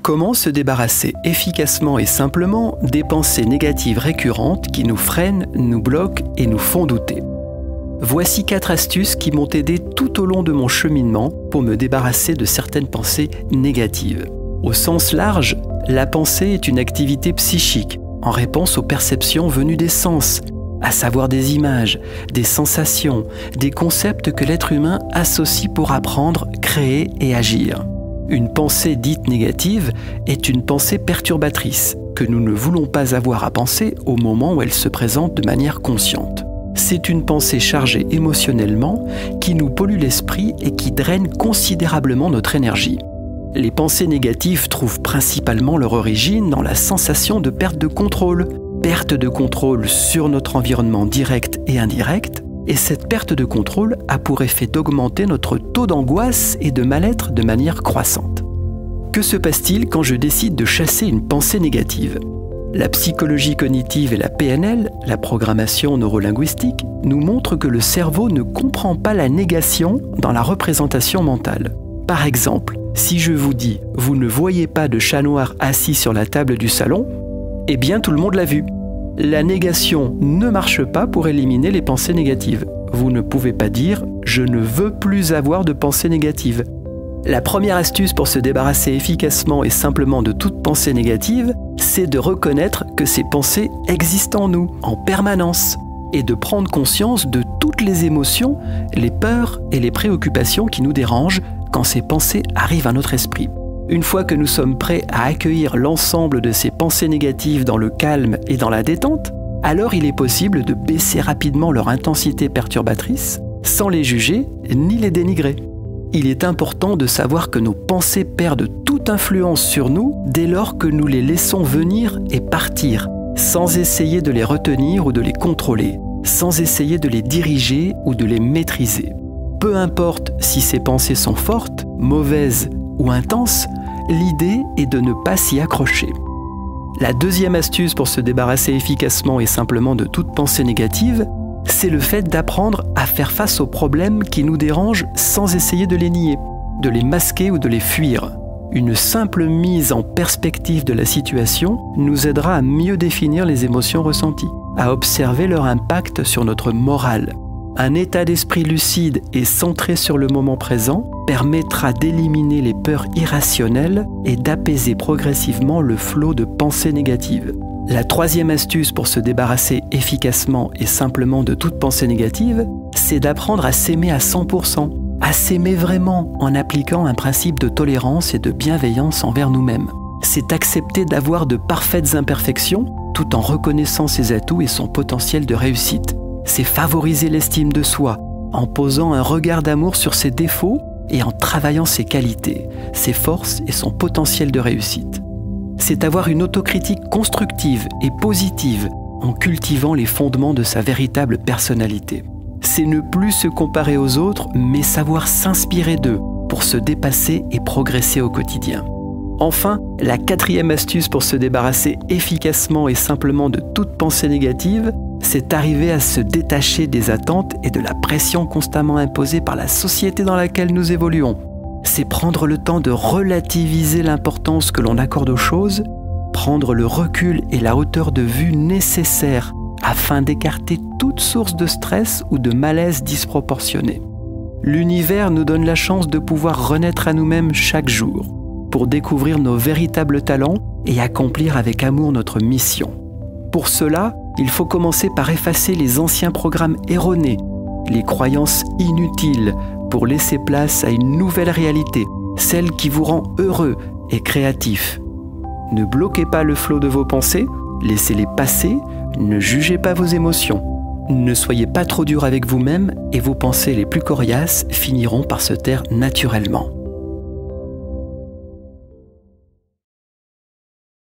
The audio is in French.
Comment se débarrasser efficacement et simplement des pensées négatives récurrentes qui nous freinent, nous bloquent et nous font douter? Voici 4 astuces qui m'ont aidé tout au long de mon cheminement pour me débarrasser de certaines pensées négatives. Au sens large, la pensée est une activité psychique en réponse aux perceptions venues des sens, à savoir des images, des sensations, des concepts que l'être humain associe pour apprendre, créer et agir. Une pensée dite négative est une pensée perturbatrice que nous ne voulons pas avoir à penser au moment où elle se présente de manière consciente. C'est une pensée chargée émotionnellement qui nous pollue l'esprit et qui draine considérablement notre énergie. Les pensées négatives trouvent principalement leur origine dans la sensation de perte de contrôle sur notre environnement direct et indirect, et cette perte de contrôle a pour effet d'augmenter notre taux d'angoisse et de mal-être de manière croissante. Que se passe-t-il quand je décide de chasser une pensée négative? La psychologie cognitive et la PNL, la programmation neurolinguistique, nous montrent que le cerveau ne comprend pas la négation dans la représentation mentale. Par exemple, si je vous dis « vous ne voyez pas de chat noir assis sur la table du salon », eh bien tout le monde l'a vu. La négation ne marche pas pour éliminer les pensées négatives. Vous ne pouvez pas dire « je ne veux plus avoir de pensées négatives ». La première astuce pour se débarrasser efficacement et simplement de toute pensée négative, c'est de reconnaître que ces pensées existent en nous, en permanence, et de prendre conscience de toutes les émotions, les peurs et les préoccupations qui nous dérangent quand ces pensées arrivent à notre esprit. Une fois que nous sommes prêts à accueillir l'ensemble de ces pensées négatives dans le calme et dans la détente, alors il est possible de baisser rapidement leur intensité perturbatrice sans les juger ni les dénigrer. Il est important de savoir que nos pensées perdent toute influence sur nous dès lors que nous les laissons venir et partir, sans essayer de les retenir ou de les contrôler, sans essayer de les diriger ou de les maîtriser. Peu importe si ces pensées sont fortes, mauvaises ou intenses, l'idée est de ne pas s'y accrocher. La deuxième astuce pour se débarrasser efficacement et simplement de toute pensée négative, c'est le fait d'apprendre à faire face aux problèmes qui nous dérangent sans essayer de les nier, de les masquer ou de les fuir. Une simple mise en perspective de la situation nous aidera à mieux définir les émotions ressenties, à observer leur impact sur notre morale. Un état d'esprit lucide et centré sur le moment présent permettra d'éliminer les peurs irrationnelles et d'apaiser progressivement le flot de pensées négatives. La troisième astuce pour se débarrasser efficacement et simplement de toute pensée négative, c'est d'apprendre à s'aimer à 100%, à s'aimer vraiment en appliquant un principe de tolérance et de bienveillance envers nous-mêmes. C'est accepter d'avoir de parfaites imperfections tout en reconnaissant ses atouts et son potentiel de réussite. C'est favoriser l'estime de soi en posant un regard d'amour sur ses défauts et en travaillant ses qualités, ses forces et son potentiel de réussite. C'est avoir une autocritique constructive et positive en cultivant les fondements de sa véritable personnalité. C'est ne plus se comparer aux autres, mais savoir s'inspirer d'eux pour se dépasser et progresser au quotidien. Enfin, la quatrième astuce pour se débarrasser efficacement et simplement de toute pensée négative, c'est arriver à se détacher des attentes et de la pression constamment imposée par la société dans laquelle nous évoluons. C'est prendre le temps de relativiser l'importance que l'on accorde aux choses, prendre le recul et la hauteur de vue nécessaires afin d'écarter toute source de stress ou de malaise disproportionné. L'univers nous donne la chance de pouvoir renaître à nous-mêmes chaque jour pour découvrir nos véritables talents et accomplir avec amour notre mission. Pour cela, il faut commencer par effacer les anciens programmes erronés, les croyances inutiles, pour laisser place à une nouvelle réalité, celle qui vous rend heureux et créatif. Ne bloquez pas le flot de vos pensées, laissez-les passer, ne jugez pas vos émotions. Ne soyez pas trop dur avec vous-même et vos pensées les plus coriaces finiront par se taire naturellement.